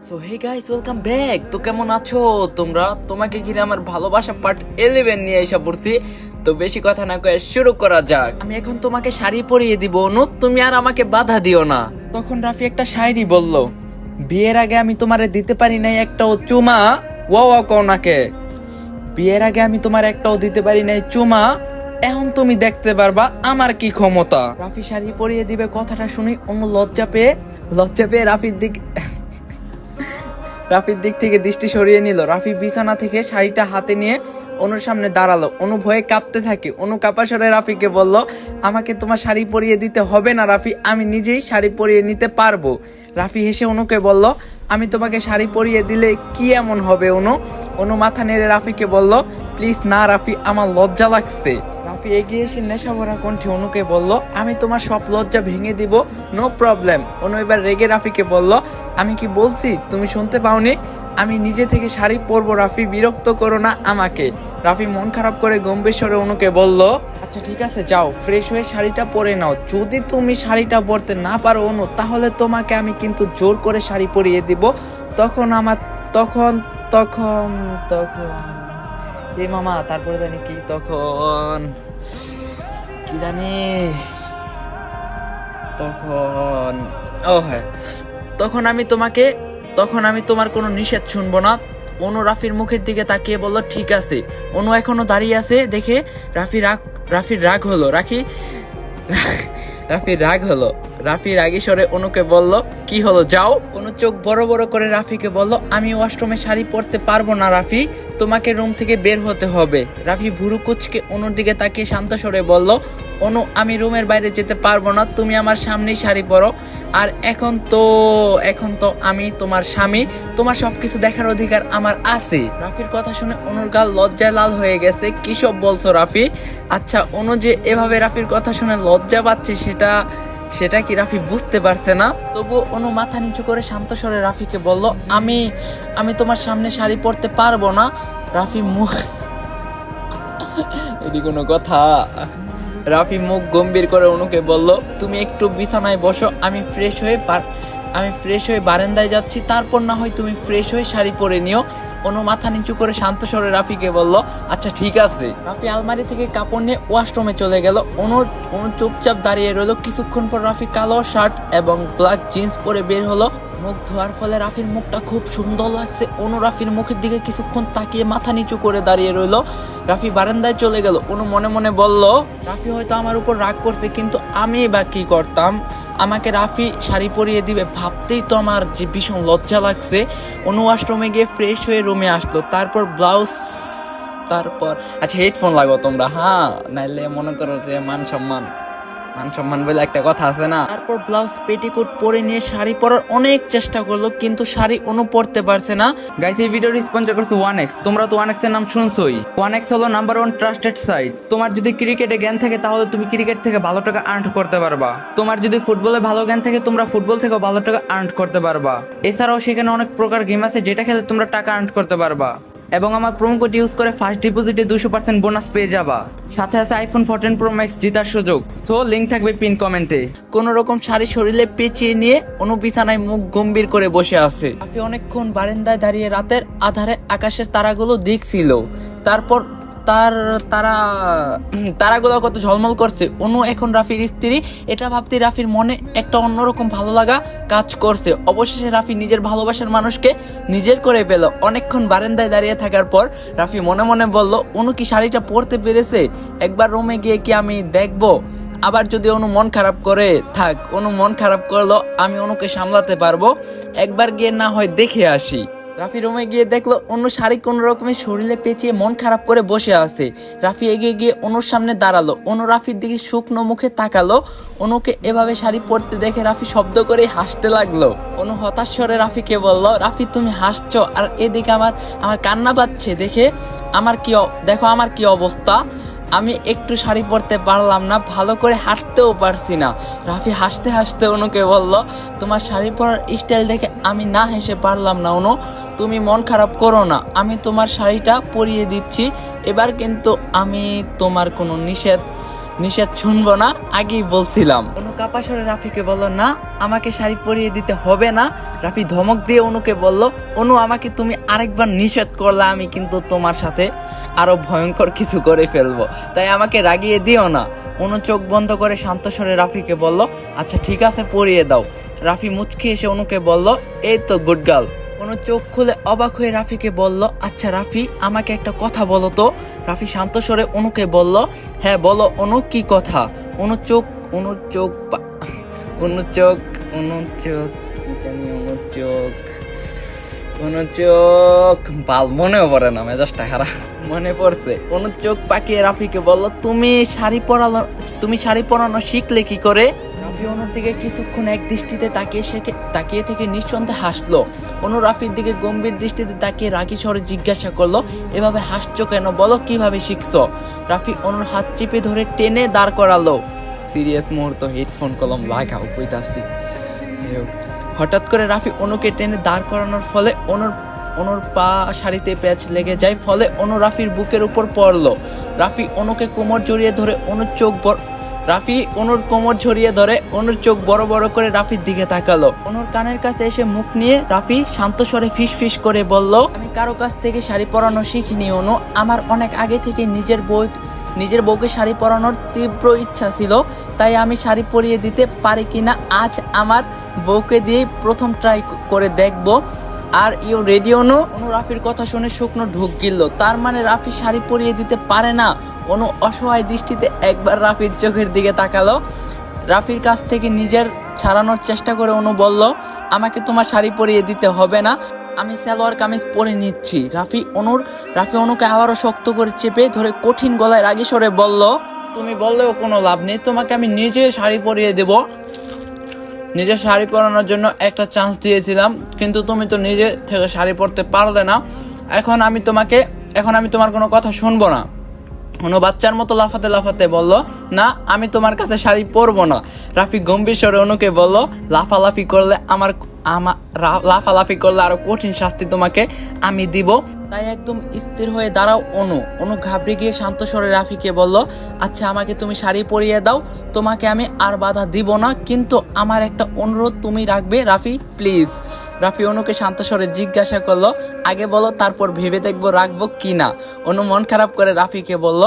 So hey guys, welcome back. তো কেমন আছো তোমরা? তোমাকে ঘিরে আমার ভালোবাসা পার্ট 11 নিয়ে এসে পড়ছি। তো বেশি কথা না কয়ে শুরু করা যাক। আমি এখন তোমাকে শাড়ি পরিয়ে দিব অনু, তুমি আর আমাকে বাধা দিও না। তখন রাফি একটা শায়রি বলল, বিয়ের আগে আমি তোমারে দিতে পারি নাই একটাও চুমা। ওয়া কোনাকে, বিয়ের আগে আমি তোমার একটাও দিতে পারি নাই চুমা, এখন তুমি দেখতে পারবা আমার কি ক্ষমতা। রাফি শাড়ি পরিয়ে দিবে কথাটা শুনি অনু লজ্জা পেয়ে রাফির দিক থেকে দৃষ্টি সরিয়ে নিল। রাফি বিছানা থেকে শাড়িটা হাতে নিয়ে অনুর সামনে দাঁড়ালো। অনু ভয়ে কাঁপতে থাকে। অনু কাপা স্বরে রাফিকে বলল, আমাকে তোমার শাড়ি পরিয়ে দিতে হবে না রাফি, আমি নিজেই শাড়ি পরিয়ে নিতে পারবো। রাফি হেসে অনুকে বলল, আমি তোমাকে শাড়ি পরিয়ে দিলে কি এমন হবে অনু? অনু মাথা নেড়ে রাফিকে বলল, প্লিজ না রাফি, আমার লজ্জা লাগছে। রাফি এগিয়ে এসে নেশা ভরা কণ্ঠে অনুকে বলল, আমি তোমার সব লজ্জা ভেঙে দিব, নো প্রবলেম। অনু এবার রেগে রাফিকে বলল, আমি কি বলছি তুমি শুনতে পাওনি? আমি নিজে থেকে শাড়ি পরবো রাফি, বিরক্ত করো না আমাকে। রাফি মন খারাপ করে গম্ভীর স্বরে অনুকে বলল, আচ্ছা ঠিক আছে, যাও ফ্রেশ হয়ে শাড়িটা পরে নাও। যদি তুমি শাড়িটা পরতে না পারো অনু, তাহলে তোমাকে আমি কিন্তু জোর করে শাড়ি পরিয়ে দিব। তখন এই মামা, তারপরে জানি কি তখন কি জানি তখন ও হ্যাঁ, তখন আমি তোমার কোনো নিষেধ শুনবো না। অনু রাফির মুখের দিকে তাকিয়ে বলল, ঠিক আছে। অনু এখনো দাঁড়িয়ে আছে দেখে রাফির রাগ হলো। রাফি রাগী স্বরে অনুকে বলল, কি হলো, যাও। অনু চোখ বড় বড় করে রাফিকে বলল, আমি ওয়াশরুমে শাড়ি পরতে পারবো না রাফি, তোমাকে রুম থেকে বের হতে হবে। রাফি ভুরু কুচকে অনুর দিকে তাকিয়ে শান্ত স্বরে বলল, অনু আমি রুমের বাইরে যেতে পারবো না, তুমি আমার সামনেই শাড়ি পরো। আর এখন তো আমি তোমার স্বামী, তোমার সবকিছু দেখার অধিকার আমার আছে। রাফির কথা শুনে অনুর গাল লজ্জায় লাল হয়ে গেছে। কি সব বলছো রাফি? আচ্ছা, অনু যে এভাবে রাফির কথা শুনে লজ্জা পাচ্ছে সেটা কি রাফি বুঝতে পারছে না? তবু অনু মাথা নিচু করে শান্ত স্বরে রাফিকে বলল, আমি তোমার সামনে শাড়ি পরতে পারবো না। রাফি মুখ এটি কোনো কথা? রাফি মুখ গম্ভীর করে অনুকে বলল, তুমি একটু বিছানায় বসো, আমি ফ্রেশ হয়ে বারান্দায় যাচ্ছি, তারপর না হয় তুমি ফ্রেশ হয়ে শাড়ি পরে নিও। অনু মাথা নিচু করে শান্ত স্বরে রাফিকে বলল, আচ্ছা ঠিক আছে। রাফি আলমারি থেকে কাপড় নিয়ে ওয়াশরুমে চলে গেল। অনু চুপচাপ দাঁড়িয়ে রইল। কিছুক্ষণ পর রাফি কালো শার্ট এবং ব্ল্যাক জিন্স পরে বের হলো। মুখ ধোয়ার ফলে রাফির মুখটা খুব সুন্দর লাগছে। অনু রাফির মুখের দিকে কিছুক্ষণ তাকিয়ে মাথা নিচু করে দাঁড়িয়ে রইল। রাফি বারান্দায় চলে গেল। অনু মনে মনে বলল, রাফি হয়তো আমার উপর রাগ করছে, কিন্তু আমি বা কি করতাম? আমাকে রাফি শাড়ি পরিয়ে দিবে ভাবতেই তো আমার যে ভীষণ লজ্জা লাগছে। অনু ওয়াশরুমে গিয়ে ফ্রেশ হয়ে রুমে আসলো। তারপর আচ্ছা হেডফোন লাগো তোমরা, হ্যাঁ, নাইলে মনে করো যে মান সম্মান বলে একটা কথা আছে না। তারপর ব্লাউজ পেটিকোট পরে নিয়ে শাড়ি পরার অনেক চেষ্টা করলো, কিন্তু শাড়ি অনু পরতে পারছে না। গাইস, এই ভিডিওটি স্পন্সর করছে 1x। তোমরা তো 1x এর নাম শুনছোই। 1x হলো নাম্বার 1 ট্রাস্টেড সাইট। তোমার যদি ক্রিকেটে জ্ঞান থাকে তাহলে তুমি ক্রিকেট থেকে ভালো টাকা আর্ন করতে পারবা। তোমার যদি ফুটবলে ভালো জ্ঞান থাকে তোমরা ফুটবল থেকে ভালো টাকা আর্ন করতে পারবা। এছাড়াও সেখানে অনেক প্রকার গেম আছে যেটা খেলে তোমরা টাকা আর্ন করতে পারবা। এবং আমার প্রোমো কোড ইউজ করে ফার্স্ট ডিপোজিটে 200% বোনাস পেয়ে যাবা। সাথে আছে আইফোন 14 প্রো ম্যাক্স জেতার সুযোগ। সো লিংক থাকবে পিন কমেন্টে। কোন রকম শাড়ি শরীরে পেঁচিয়ে নিয়ে অনু বিছানায় মুখ গম্ভীর করে বসে আছে। রাফি অনেকক্ষণ বারান্দায় দাঁড়িয়ে রাতের আধারে আকাশের তারাগুলো দেখছিল। তারপর তারাগুলো কত ঝলমল করছে। অনু এখন রাফির স্ত্রী, এটা ভাবতে রাফির মনে একটা অন্যরকম ভালো লাগা কাজ করছে। অবশেষে রাফি নিজের ভালোবাসার মানুষকে নিজের করে পেল। অনেকক্ষণ বারান্দায় দাঁড়িয়ে থাকার পর রাফি মনে মনে বলল, অনু কি শাড়িটা পরতে পেরেছে? একবার রুমে গিয়ে কি আমি দেখবো? আবার যদি অনু মন খারাপ করে, থাক, অনু মন খারাপ করলো, আমি অনুকে সামলাতে পারবো। একবার গিয়ে না হয় দেখে আসি। রাফি রুমে গিয়ে দেখলো অনু শাড়ি কোন রকমের শরীরে পেঁচিয়ে মন খারাপ করে বসে আছে। রাফি এগিয়ে গিয়ে অনুর সামনে দাঁড়ালো। অনু রাফির দিকে শুকনো মুখে তাকালো। অনুকে এভাবে শাড়ি পরতে দেখে রাফি শব্দ করে হাসতে লাগলো। অনু হতাশ স্বরে রাফিকে বলল, রাফি তুমি হাসছো আর এদিকে আমার কান্না পাচ্ছে দেখো আমার কি অবস্থা। আমি একটু শাড়ি পরতে পারলাম না, ভালো করে হাঁটতেও পারছি না। রাফি হাসতে হাসতে অনুকে বলল, তোমার শাড়ি পরার স্টাইল দেখে আমি না হেসে পারলাম না অনু, তুমি মন খারাপ করো না, আমি তোমার শাড়িটা পরিয়ে দিচ্ছি। এবার কিন্তু আমি তোমার কোনো নিষেধ নিষেধ শুনবো না, আগেই বলছিলাম। অনু কাপাসরে রাফিকে বলল, না আমাকে শাড়ি পরিয়ে দিতে হবে না। রাফি ধমক দিয়ে অনুকে বলল, অনু আমাকে তুমি আরেকবার নিষেধ করলে আমি কিন্তু তোমার সাথে আরো ভয়ঙ্কর কিছু করে ফেলবো, তাই আমাকে রাগিয়ে দিও না। অনু চোখ বন্ধ করে শান্ত স্বরে রাফিকে বলল, আচ্ছা ঠিক আছে পরিয়ে দাও। রাফি মুচকি এসে অনুকে বলল, এই তো গুড গার্ল। অনু চোখ খুলে অবাক হয়ে রাফিকে বলল, আচ্ছা রাফি আমাকে একটা কথা বলো তো। রাফি শান্ত স্বরে অনুকে বলল, হ্যাঁ বলো অনু, কি কথা? অনুর চোখ কি জানি অনুর চোখ বাল মনেও পড়ে না, মেজাজটা খারাপ। মনে পড়ছে। অনুর চোখ পাকিয়ে রাফিকে বলল, তুমি শাড়ি পরানো শিখলে কি করে? রাফি অনুর দিকে কিছুক্ষণ এক দৃষ্টিতে তাকিয়ে থেকে নিঃসন্দেহে হাসলো। অনু রাফির দিকে গম্ভীর দৃষ্টিতে তাকিয়ে রাগী স্বরে জিজ্ঞাসা করলো, এভাবে হাসছো কেন, বলো কিভাবে শিখছো? রাফি অনুর হাত চেপে ধরে টেনে দাঁড় করালো। সিরিয়াস মুহূর্ত, হেডফোন কলম লাগাও কইতাছি। হঠাৎ করে রাফি অনুকে টেনে দাঁড় করানোর ফলে অনুর পা শাড়িতে প্যাচ লেগে যায়, ফলে অনু রাফির বুকের উপর পড়লো। রাফি অনুকে কোমর জড়িয়ে ধরে অনুর চোখ বড় বড় করে রাফির দিকে তাকালো। অনুর কানের কাছে এসে মুখ নিয়ে রাফি শান্ত স্বরে ফিস ফিস করে বলল, আমি কারো কাছ থেকে শাড়ি পরানো শিখিনি অনু, আমার অনেক আগে থেকে নিজের বউকে শাড়ি পরানোর তীব্র ইচ্ছা ছিল, তাই আমি শাড়ি পরিয়ে দিতে পারি কিনা আজ আমার বউকে দিয়ে প্রথম ট্রাই করে দেখবো। আর ইউ রেডি অনু? অনু রাফির কথা শুনে শুকনো ঢোক গিলল। তার মানে রাফি শাড়ি পরিয়ে দিতে পারে না? অনু অসহায় দৃষ্টিতে একবার রাফির চোখের দিকে তাকালো। রাফির কাছ থেকে নিজের ছাড়ানোর চেষ্টা করে অনু বলল, আমাকে তোমার শাড়ি পরিয়ে দিতে হবে না, আমি সালোয়ার কামিজ পরে নিচ্ছি। রাফি অনুকে আবারও শক্ত করে চেপে ধরে কঠিন গলায় রাগী স্বরে বলল, তুমি বললেও কোনো লাভ নেই, তোমাকে আমি নিজে শাড়ি পরিয়ে দেব। নিজে শাড়ি পরানোর জন্য একটা চান্স দিয়েছিলাম, কিন্তু তুমি তো নিজে থেকে শাড়ি পরতে পারলে না। এখন আমি তোমার কোনো কথা শুনবো না। অনু বাচ্চার মতো লাফাতে বলল, না আমি তোমার কাছে শাড়ি পরবো না। রাফি গম্ভীর স্বরে অনুকে বলল, লাফালাফি করলে আরো কঠিন শাস্তি তোমাকে আমি দিব, তাই একদম স্থির হয়ে দাঁড়াও। অনু ঘাবড়ে গিয়ে শান্ত স্বরে রাফিকে বলল, আচ্ছা আমাকে তুমি শাড়ি পরিয়ে দাও, তোমাকে আমি আর বাধা দিব না, কিন্তু আমার একটা অনুরোধ তুমি রাখবে রাফি, প্লিজ। রাফি অনুকে শান্ত স্বরে জিজ্ঞাসা করলো, আগে বলো তারপর ভেবে দেখবো রাখবো কি না। অনু মন খারাপ করে রাফিকে বলল,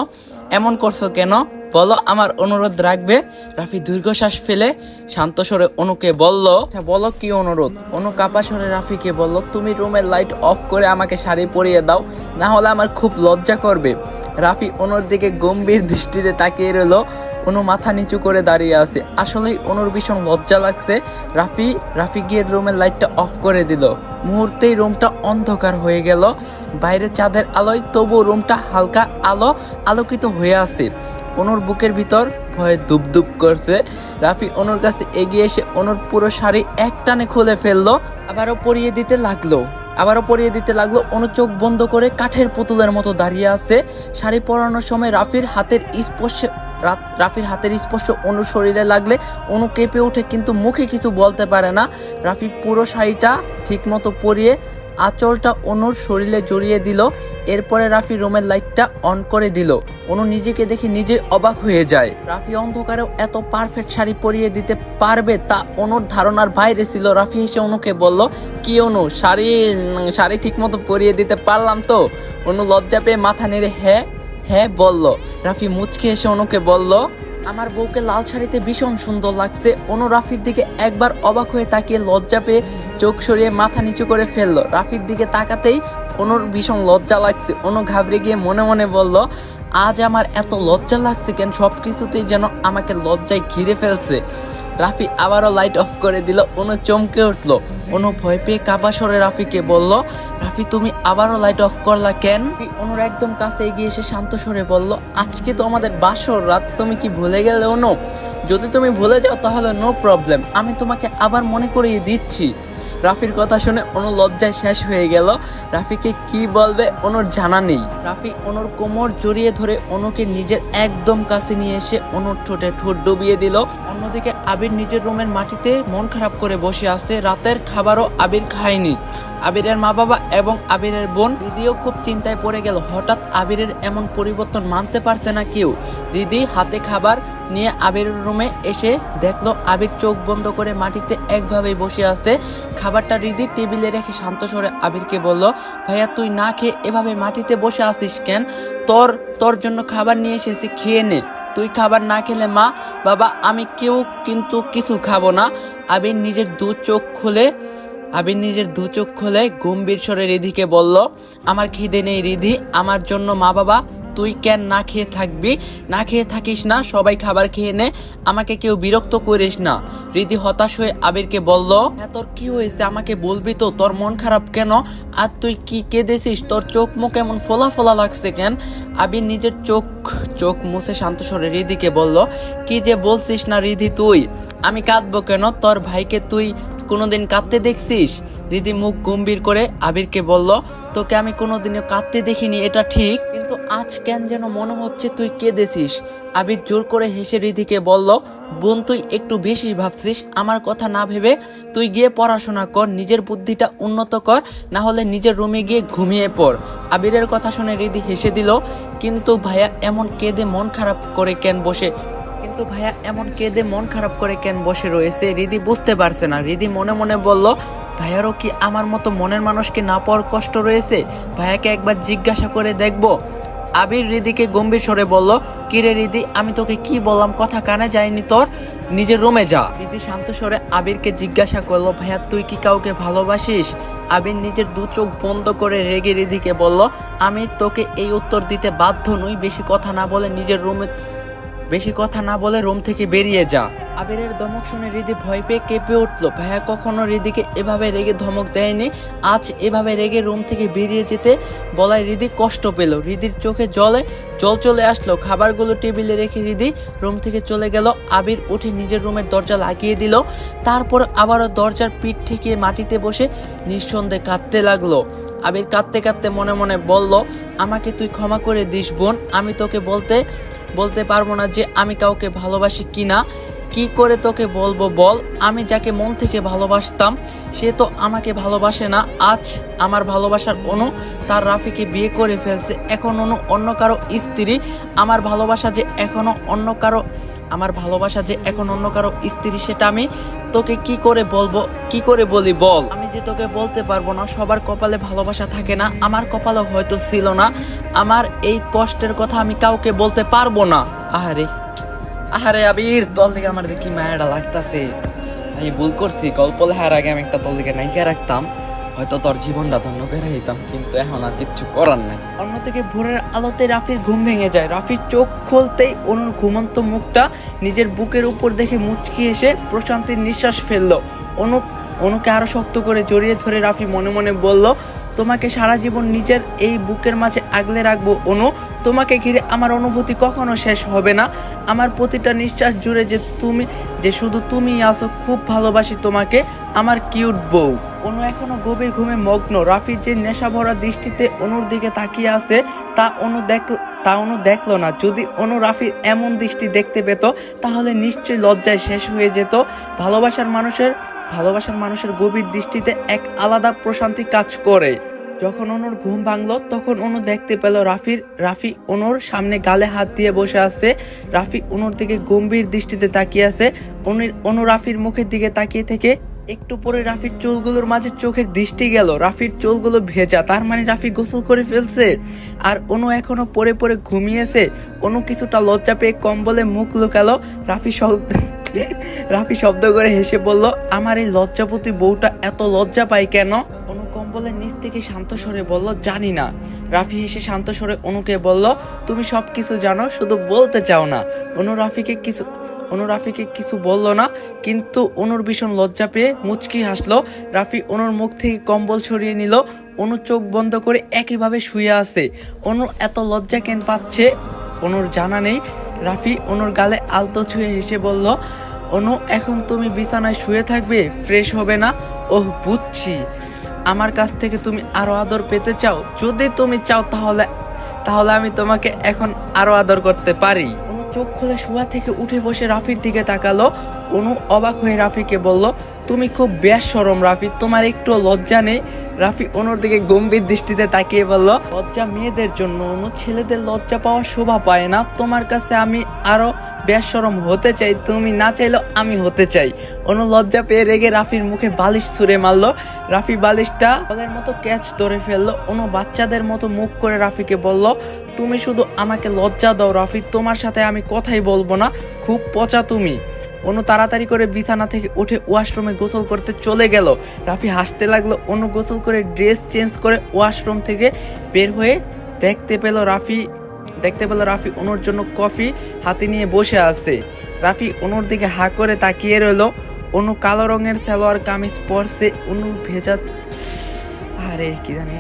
এমন করছো কেন, বলো আমার অনুরোধ রাখবে? রাফি দীর্ঘশ্বাস ফেলে শান্ত স্বরে অনুকে বলল, আচ্ছা বলো কি অনুরোধ? অনু কাপা স্বরে রাফিকে বলল, তুমি রুমের লাইট অফ করে আমাকে শাড়ি পরিয়ে দাও, না হলে আমার খুব লজ্জা করবে। রাফি অনুর দিকে গম্ভীর দৃষ্টিতে তাকিয়ে রইল। অনু মাথা নিচু করে দাঁড়িয়ে আছে। আসলেই অনুর ভীষণ লজ্জা লাগছে। রাফি গিয়ে রুমের লাইটটা অফ করে দিল। মুহূর্তেই রুমটা অন্ধকার হয়ে গেল। বাইরে চাঁদের আলোয় তবু রুমটা হালকা আলোকিত হয়ে আছে। অনুর বুকের ভিতর ভয়ে দুপ করছে। রাফি অনুর কাছে এগিয়ে এসে অনুর পুরো শাড়ি এক টানে খুলে ফেললো। আবারও পরিয়ে দিতে লাগলো। অনু চোখ বন্ধ করে কাঠের পুতুলের মতো দাঁড়িয়ে আছে। শাড়ি পরানোর সময় রাফির হাতের স্পর্শ অনুর শরীরে লাগলে অনু কেঁপে ওঠে, কিন্তু মুখে কিছু বলতে পারে না। রাফি পুরো শাড়িটা ঠিক মতো পরিয়ে আঁচলটা অনুর শরীরে জড়িয়ে দিল। এরপরে রাফি রুমের লাইটটা অন করে দিল। অনু নিজেকে দেখে নিজে অবাক হয়ে যায়। রাফি অন্ধকারেও এত পারফেক্ট শাড়ি পরিয়ে দিতে পারবে তা অনুর ধারণার বাইরে ছিল। রাফি এসে অনুকে বলল, কি অনু, শাড়ি ঠিক মতো পরিয়ে দিতে পারলাম তো? অনু লজ্জা পেয়ে মাথা নেড়ে হ্যাঁ বলল। রাফি মুচকে এসে অনুকে বলল, আমার বউকে লাল শাড়িতে ভীষণ সুন্দর লাগছে। অনু রাফির দিকে একবার অবাক হয়ে তাকিয়ে লজ্জা পেয়ে চোখ সরিয়ে মাথা নিচু করে ফেললো। রাফির দিকে তাকাতেই অনুর ভীষণ লজ্জা লাগছে। অনু ঘাবড়ে গিয়ে মনে মনে বলল, আজ আমার এত লজ্জা লাগছে কেন, সবকিছুতেই যেন আমাকে লজ্জায় ঘিরে ফেলছে। রাফি আবারও লাইট অফ করে দিল। অনু চমকে উঠলো। অনু ভয় পেয়ে কাঁপা স্বরে রাফিকে বলল, রাফি তুমি আবারও লাইট অফ করলা কেন? অনুর একদম কাছে এগিয়ে এসে শান্ত স্বরে বলল, আজকে তো আমাদের বাসর রাত, তুমি কি ভুলে গেলে অনু? যদি তুমি ভুলে যাও তাহলে নো প্রবলেম, আমি তোমাকে আবার মনে করিয়ে দিচ্ছি। রাফির কথা শুনে অনু লজ্জায় শেষ হয়ে গেল। রাফিকে কি বলবে অনুর জানা নেই। রাফি অনুর কোমর জড়িয়ে ধরে অনুকে নিজের একদম কাছে নিয়ে এসে অনুর ঠোঁটে ঠোঁট ডুবিয়ে দিল। অন্যদিকে আবির নিজের রুমের মাটিতে মন খারাপ করে বসে আছে। রাতের খাবারও আবির খায়নি। আবিরের মা বাবা এবং আবিরের বোন। রিদিও খুব চিন্তায় পড়ে গেল। হঠাৎ আবিরের এমন পরিবর্তন মানতে পারছে না কেউ। রিদি হাতে খাবার নিয়ে আবিরের রুমে এসে দেখলো আবির চোখ বন্ধ করে মাটিতে একভাবেই বসে আছে। খাবারটা রিদি টেবিলে রেখে শান্ত স্বরে আবিরকে বলল, ভাইয়া তুই না খেয়ে এভাবে মাটিতে বসে আছিস কেন? তোর জন্য খাবার নিয়ে এসেছি, খেয়ে নে। তুই খাবার না খেলে মা বাবা আমি কেউ কিন্তু কিছু খাবো না। আবির নিজের দু চোখ খুলে গম্ভীর স্বরে রিধিকে বলল, আমার খিদে নেই রিধি, আমার জন্য মা বাবা তুই কেন না খেয়ে থাকবি? না খেয়ে থাকিস না, সবাই খাবার খেয়ে নে, আমাকে কেউ বিরক্ত করিস না। রিধি হতাশ হয়ে আবিরকে বলল, হ্যাঁ তোর কি হয়েছে আমাকে বলবি তো? তোর মন খারাপ কেন? আর তুই কি কেঁদেছিস? তোর চোখ মুখ এমন ফোলা ফোলা লাগছে কেন? আবির নিজের চোখ মুছে শান্ত স্বরে রিধিকে বলল, কি যে বলছিস না রিধি তুই? আমি কাঁদবো কেন? তোর ভাইকে তুই কোনোদিন কাঁদতে দেখছিস? রিধি মুখ গম্ভীর করে আবিরকে বলল, তোকে আমি কোনোদিনও কাঁদতে দেখিনি এটা ঠিক, কিন্তু আজ কেন যেন মনে হচ্ছে তুই কেঁদেছিস। আবির জোর করে হেসে রিধিকে বলল, বোন তুই একটু বেশি ভাবছিস। আমার কথা না ভেবে তুই গিয়ে পড়াশোনা কর, নিজের বুদ্ধিটা উন্নত কর, না হলে নিজের রুমে গিয়ে ঘুমিয়ে পড়। আবিরের কথা শুনে রিধি হেসে দিল। কিন্তু ভাইয়া এমন কেঁদে মন খারাপ করে কেন বসে রয়েছে? রিধি বুঝতে পারছে না। রিধি মনে মনে বলল, ভাইয়ারও কি আমার মতো মনের মানুষকে না পাওয়ার কষ্ট রয়েছে? ভাইয়াকে একবার জিজ্ঞাসা করে দেখবো। আবির রিধিকে গম্ভীর স্বরে বলল, কিরে রিধি, আমি তোকে কি বললাম কথা কানে যায়নি তোর? নিজের রুমে যা। রিধি শান্ত স্বরে আবিরকে জিজ্ঞাসা করলো, ভাইয়া তুই কি কাউকে ভালোবাসিস? আবির নিজের দু চোখ বন্ধ করে রেগে রিধিকে বলল, আমি তোকে এই উত্তর দিতে বাধ্য নই। বেশি কথা না বলে রুম থেকে বেরিয়ে যা। আবিরের ধমক শুনে রিধি ভয় পেয়ে কেঁপে উঠলো। ভাইয়া কখনো রিধিকে এভাবে রেগে ধমক দেয়নি। আজ এভাবে রেগে রুম থেকে বেরিয়ে যেতে বলায় রিধি কষ্ট পেল। রিধির চোখে জল চলে আসলো। খাবারগুলো টেবিলে রেখে রিধি রুম থেকে চলে গেল। আবির উঠে নিজের রুমের দরজা লাগিয়ে দিল। তারপর আবারও দরজার পিঠ ঠেকিয়ে মাটিতে বসে নিঃসন্দেহে কাঁদতে লাগলো। আবির কাঁদতে কাঁদতে মনে মনে বলল, আমাকে তুই ক্ষমা করে দিস বোন। আমি তোকে বলতে পারবো না যে আমি কাউকে ভালোবাসি কিনা। কি করে তোকে বলবো বল? আমি যাকে মন থেকে ভালোবাসতাম সে তো আমাকে ভালোবাসে না। আজ আমার ভালোবাসার অনু তার রাফিকে বিয়ে করে ফেলছে। এখন অনু অন্য কারো স্ত্রী। আমার ভালোবাসা যে এখন অন্য কারো স্ত্রী, সেটা আমি তোকে কি করে বলি বল? আমি যে তোকে বলতে পারবো না। সবার কপালে ভালোবাসা থাকে না, আমার কপালে হয়তো ছিল না। আমার এই কষ্টের কথা আমি কাউকে বলতে পারবো না। আহারে আবির, তোর দিকে আমার দেখি মায়াটা লাগতাছে। আমি ভুল করছি, গল্প লেখার আগে আমি একটা তোর দিকে নায়িকা রাখতাম, হয়তো তোর জীবনটা ধন্য করে দিতাম, কিন্তু এখন আর কিচ্ছু করার নাই। অন্যদিকে ভোরের আলোতে রাফির ঘুম ভেঙে যায়। রাফির চোখ খুলতেই অনুর ঘুমন্ত মুখটা নিজের বুকের উপর দেখে মুচকি এসে প্রশান্তির নিঃশ্বাস ফেললো। অনুকে আরো শক্ত করে জড়িয়ে ধরে রাফি মনে মনে বলল, তোমাকে সারা জীবন নিজের এই বুকের মাঝে আগলে রাখবো অনু। তোমাকে ঘিরে আমার অনুভূতি কখনো শেষ হবে না। আমার প্রতিটা নিঃশ্বাস জুড়ে যে শুধু তুমি আছো। খুব ভালোবাসি তোমাকে, আমার কিউট বউ। অনু এখনো গভীর ঘুমে মগ্ন। রাফির যে নেশা ভরা দৃষ্টিতে অনুর দিকে তাকিয়ে আছে তা অনু দেখলো না। যদি অনু রাফির এমন দৃষ্টি দেখতে পেত তাহলে নিশ্চয়ই লজ্জায় শেষ হয়ে যেত। ভালোবাসার মানুষের গভীর দৃষ্টিতে এক আলাদা প্রশান্তি কাজ করে। যখন অনুর ঘুম ভাঙলো তখন অনু দেখতে পেল রাফি অনুর সামনে গালে হাত দিয়ে বসে আছে। রাফি অনুর দিকে গম্ভীর দৃষ্টিতে তাকিয়ে আছে। অনু রাফির মুখের দিকে তাকিয়ে থেকে একটু পরে রাফির চুলগুলোর মাঝে চোখের দৃষ্টি গেল। রাফির চুলগুলো ভেজা, তার মানে রাফি গোসল করে ফেলছে। আর অনু এখনো পরে ঘুমিয়েছে। অনু কিছুটা লজ্জা পেয়ে কম্বলে মুখ লুকালো। রাফি শব্দ করে হেসে বলল, আমার এই লজ্জাপতি বউটা এত লজ্জা পায় কেন? অনু কম্বলের নিচ থেকে শান্ত স্বরে বলল, জানি না। রাফি হেসে শান্ত স্বরে অনুকে বলল, তুমি সবকিছু জানো, শুধু বলতে চাও না। অনু রাফিকে কিছু বলল না, কিন্তু অনুর ভীষণ লজ্জা পেয়ে মুচকি হাসলো। রাফি অনুর মুখ থেকে কম্বল সরিয়ে নিল। অনু চোখ বন্ধ করে একইভাবে শুয়ে আছে। অনু এত লজ্জা কেন পাচ্ছে অনুর জানা নেই। রাফি অনুর গালে আলতো ছুঁয়ে হেসে বলল, অনু এখন তুমি বিছানায় শুয়ে থাকবে, ফ্রেশ হবে না? ওহ বুঝছি, আমার কাছ থেকে তুমি আরো আদর পেতে চাও। যদি তুমি চাও তাহলে আমি তোমাকে এখন আরো আদর করতে পারি। অনু চোখ খুলে শোয়া থেকে উঠে বসে রাফির দিকে তাকালো। অনু অবাক হয়ে রাফিকে বলল, তুমি খুব বেশরম রাফি, তোমার একটু লজ্জা নেই? রাফি অনুর দিকে গম্ভীর দৃষ্টিতে তাকিয়ে বলল, লজ্জা মেয়েদের জন্য অনু, ছেলেদের লজ্জা পাওয়া শোভা পায় না। তোমার কাছে আমি আরো বেশরম হতে চাই, তুমি না চাইলেও আমি হতে চাই। অনু লজ্জা পেয়ে রেগে রাফির মুখে বালিশ ছুঁড়ে মারলো। রাফি বালিশটা বলের মতো ক্যাচ ধরে ফেললো। অনু বাচ্চাদের মতো মুখ করে রাফিকে বলল, তুমি শুধু আমাকে লজ্জা দাও রাফি, তোমার সাথে আমি কথাই বলবো না, খুব পচা তুমি। অনু তাড়াতাড়ি করে বিছানা থেকে উঠে ওয়াশরুমে গোসল করতে চলে গেল। রাফি হাসতে লাগলো। অনু গোসল করে ড্রেস চেঞ্জ করে ওয়াশরুম থেকে বের হয়ে দেখতে পেল রাফি অনুর জন্য কফি হাতে নিয়ে বসে আছে। রাফি অনুর দিকে হা করে তাকিয়ে রইল। অনু কালো রঙের সালোয়ার কামিজ পরছে। অনু ভেজা, আরে কি জানি,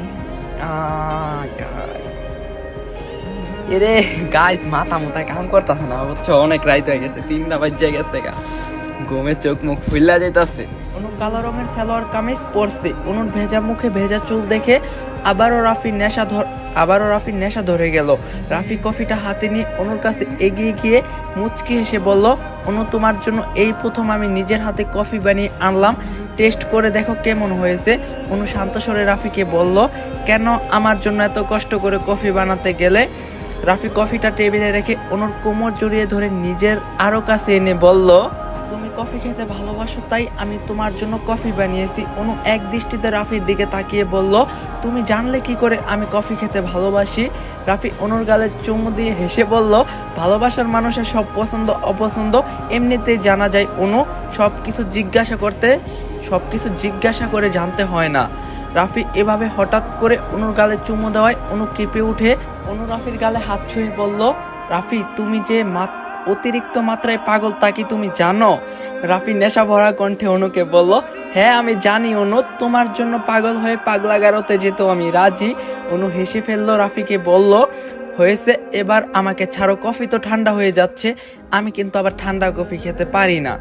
এরে গাইস মাথা মোথা কাম করতেছে না, বুঝছো? অনেক রাইত হয়ে গেছে, 3টা বাজে গেছে গা, ঘুমে চোখ মুখ ফুল্লা যাইতাছে। অনু কালো রঙের সালোয়ার কামিজ পরছে। অনুর ভেজা মুখে ভেজা চুল দেখে আবারও রাফির নেশা ধরে গেল। রাফি কফিটা হাতে নিয়ে অনুর কাছে এগিয়ে গিয়ে মুচকি হেসে বলল, অনু তোমার জন্য এই প্রথম আমি নিজের হাতে কফি বানিয়ে আনলাম, টেস্ট করে দেখো কেমন হয়েছে। অনু শান্ত স্বরে রাফিকে বলল, কেন আমার জন্য এত কষ্ট করে কফি বানাতে গেলে? রাফি কফিটা টেবিলে রেখে অনুর কোমর জড়িয়ে ধরে নিজের আরো কাছে এনে বলল, তুমি কফি খেতে ভালোবাসো তাই আমি তোমার জন্য কফি বানিয়েছি। অনু এক দৃষ্টিতে রাফির দিকে তাকিয়ে বলল, তুমি জানলে কি করে আমি কফি খেতে ভালোবাসি? রাফি অনুর গালে চুমু দিয়ে হেসে বলল, ভালোবাসার মানুষের সব পছন্দ অপছন্দ এমনিতেই জানা যায় অনু, সবকিছু জিজ্ঞাসা করে জানতে হয় না। রাফি এভাবে হঠাৎ করে অনুর গালে চুমু দেওয়ায় অনু কেঁপে উঠে। অনু রাফির গালে হাত ছুঁয়ে বলল, রাফি তুমি যে অতিরিক্ত মাত্রায় পাগল তা কি তুমি জানো? রাফি নেশা ভরা কণ্ঠে অনুকে বলল, হ্যাঁ আমি জানি অনু, তোমার জন্য পাগল হয়ে পাগলাগারোতে যেতেও আমি রাজি। অনু হেসে ফেললো। রাফিকে বলল, হয়েছে এবার আমাকে ছাড়ো, কফি তো ঠান্ডা হয়ে যাচ্ছে, আমি কিন্তু আবার ঠান্ডা কফি খেতে পারি না।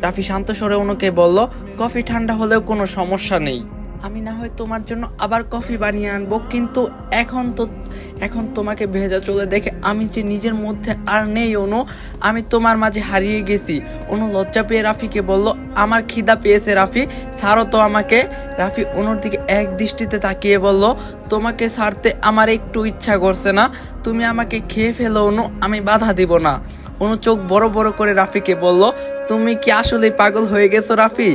রাফি শান্ত স্বরে অনুকে বলল, কফি ঠান্ডা হলেও কোনো সমস্যা নেই, আমি না হয় তোমার জন্য আবার কফি বানিয়ে আনবো, কিন্তু এখন তোমাকে ভেজা চলে দেখে আমি যে নিজের মধ্যে আর নেই অনু, আমি তোমার মাঝে হারিয়ে গেছি। অনু লজ্জা পেয়ে রাফিকে বলল, আমার খিদা পেয়েছে রাফি, ছাড়ো তো আমাকে। রাফি অনুর দিকে এক দৃষ্টিতে তাকিয়ে বলল, তোমাকে ছাড়তে আমার একটু ইচ্ছা করছে না, তুমি আমাকে খেয়ে ফেলো অনু, আমি বাধা দিব না। অনু চোখ বড় বড় করে রাফিকে বলল, তুমি কি আসলে পাগল হয়ে গেছো রাফি?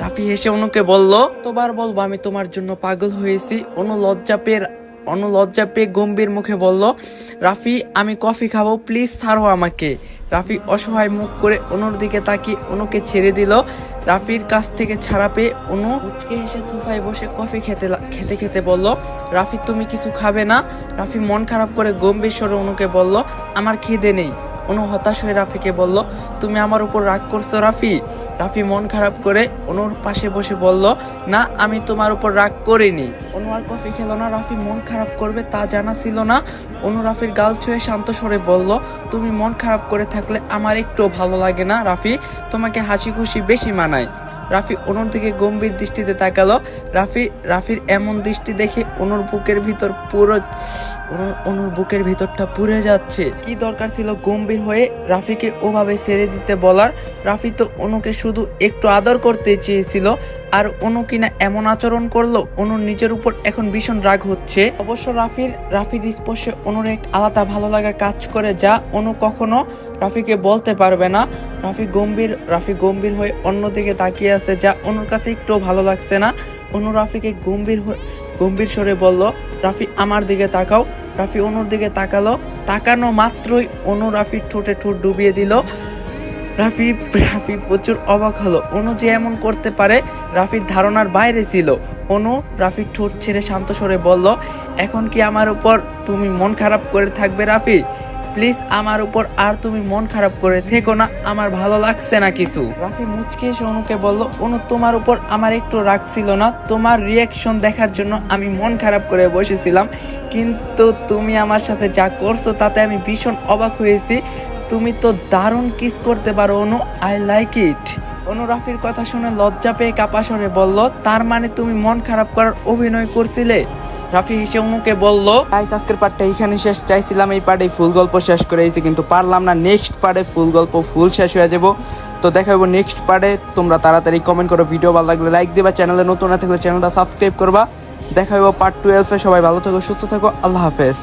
রাফি হেসে অনুকে বলল, তোবার বলবো আমি তোমার জন্য পাগল হয়েছি। অনু লজ্জা পেয়ে গম্ভীর মুখে বলল, রাফি আমি কফি খাবো, প্লিজ ছাড়ো আমাকে। রাফি অসহায় মুখ করে অনুর দিকে তাকিয়ে অনুকে ছেড়ে দিল। রাফির কাছ থেকে ছাড়া পেয়ে অনু উচকে হেসে সোফায় বসে কফি খেতে খেতে বলল, রাফি তুমি কিছু খাবে না? রাফি মন খারাপ করে গম্ভীর স্বরে অনুকে বলল, আমার খিদে নেই। অনু হতাশ হয়ে রাফিকে বলল, তুমি আমার উপর রাগ করছো রাফি? রাফি মন খারাপ করে অনুর পাশে বসে বলল, না আমি তোমার উপর রাগ করিনি। অনু আর কফি খেলো না, রাফি মন খারাপ করবে তা জানা ছিল না। অনু রাফির গাল ছুঁয়ে শান্ত স্বরে বলল, তুমি মন খারাপ করে থাকলে আমার একটু ভালো লাগে না রাফি, তোমাকে হাসি খুশি বেশি মানায়। রাফি অনুর দিকে গম্ভীর দৃষ্টিতে তাকালো। রাফির এমন দৃষ্টি দেখে অনুর বুকের ভিতরটা পুড়ে যাচ্ছে। কি দরকার ছিল গম্ভীর হয়ে রাফিকে ওভাবে ছেড়ে দিতে বলার? রাফি তো অনুকে শুধু একটু আদর করতে চেয়েছিল, আর অনু কিনা এমন আচরণ করলো। অনুর নিজের উপর এখন ভীষণ রাগ হচ্ছে। অবশ্য রাফির স্পর্শে অনুর এক আলাদা ভালো লাগা কাজ করে, যা অনু কখনো রাফিকে বলতে পারবে না। রাফি গম্ভীর হয়ে অন্যদিকে তাকিয়ে আছে, যা অনুর কাছে একটু ভালো লাগছে না। অনু রাফিকে গম্ভীর স্বরে বলল, রাফি আমার দিকে তাকাও। রাফি অনুর দিকে তাকানো মাত্রই অনু রাফির ঠোঁটে ঠোঁট ডুবিয়ে দিল। রাফি প্রচুর অবাক হলো। অনু যে এমন করতে পারে রাফির ধারণার বাইরে ছিল। অনু রাফির ঠোঁট ছেড়ে শান্ত স্বরে বলল, এখন কি আমার উপর তুমি মন খারাপ করে থাকবে রাফি? প্লিজ আমার উপর আর তুমি মন খারাপ করে থেকো না, আমার ভালো লাগছে না কিছু। রাফি মুচকে এসে অনুকে বলল, অনু তোমার উপর আমার একটু রাগ ছিল না, তোমার রিয়াকশন দেখার জন্য আমি মন খারাপ করে বসেছিলাম, কিন্তু তুমি আমার সাথে যা করছো তাতে আমি ভীষণ অবাক হয়েছি। তুমি তো দারুণ কিস করতে পারো অনু, আই লাইক ইট। অনু রাফির কথা শুনে লজ্জা পেয়ে কাপা স্বরে বলল, তার মানে তুমি মন খারাপ করার অভিনয় করছিলে? রাফি হেসে অনুকে বলল, গাইস আজকের পার্টটা এইখানে শেষ। চাইছিলাম এই পার্টে ফুল গল্প শেষ করে দিতে, কিন্তু পারলাম না। নেক্সট পার্টে ফুল গল্প ফুল শেষ হয়ে যাবো। তো দেখা হবো নেক্সট পার্টে। তোমরা তাড়াতাড়ি কমেন্ট করো, ভিডিও ভালো লাগলে লাইক দিবা, চ্যানেলে নতুন না থাকলে চ্যানেলটা সাবস্ক্রাইব করবা। দেখা হবো পার্ট 12-এ। সবাই ভালো থাকো, সুস্থ থাকো, আল্লাহ হাফেজ।